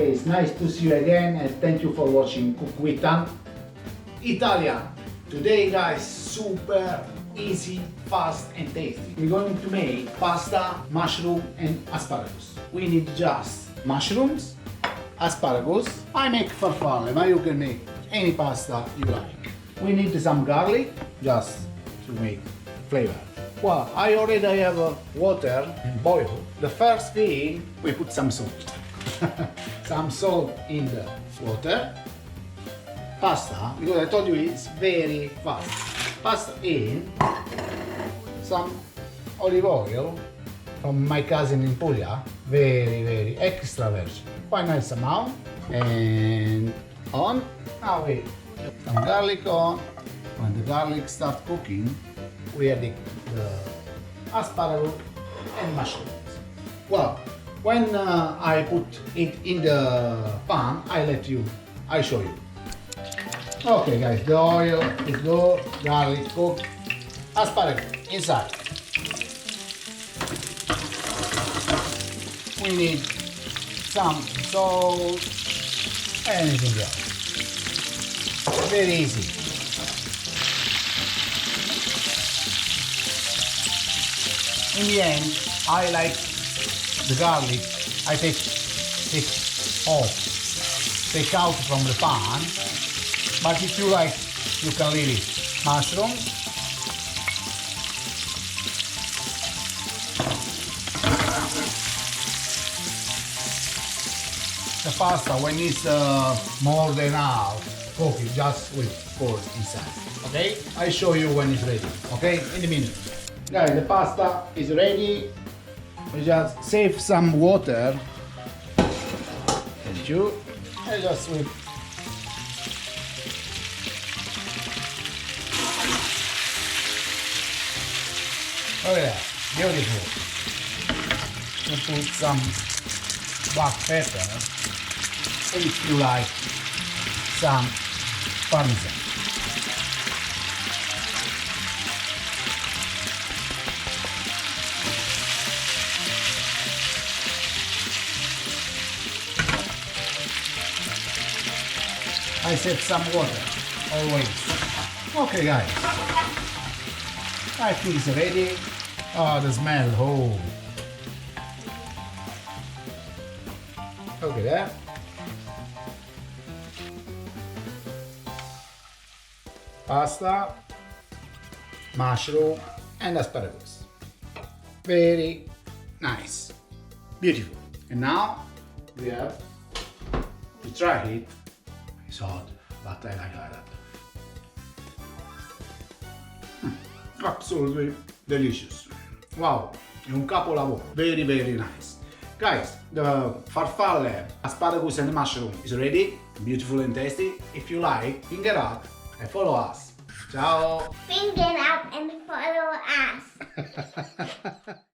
Okay, it's nice to see you again and thank you for watching Cook with Tan Italian. Today guys, super easy, fast and tasty. We're going to make pasta, mushroom and asparagus. We need just mushrooms, asparagus. I make farfalle, but you can make any pasta you like. We need some garlic just to make flavor. Well, I already have water and boil. The first thing, we put some salt. Some salt in the water. Pasta, because I told you it's very fast. Pasta in. Some olive oil from my cousin in Puglia. Very extra version. Quite nice amount. And on. Now we put some garlic on. When the garlic starts cooking, we add the asparagus and mushrooms. Well, when I put it in the pan, I show you. Okay guys, the oil is good, garlic cooked, asparagus inside. We need some salt, anything else. Very easy. In the end, I like the garlic. I take out from the pan. But if you like, you can leave it. Mushrooms. The pasta, when it's more than half, cook it just with pour inside. Okay? I show you when it's ready. Okay? In a minute. Guys, the pasta is ready. We just save some water. Thank you. I just will. Oh yeah, beautiful. We put some black pepper. And if you like, some parmesan. I save some water, always. Okay guys, I think it's ready. Oh, the smell, oh. Okay, there. Pasta, mushroom and asparagus. Very nice, beautiful. And now we have to try it. It's hot, but I like that. Absolutely delicious. Wow, è un capolavoro. Very nice. Guys, the farfalle, asparagus and mushroom is ready. Beautiful and tasty. If you like, finger up and follow us. Ciao. Finger up and follow us.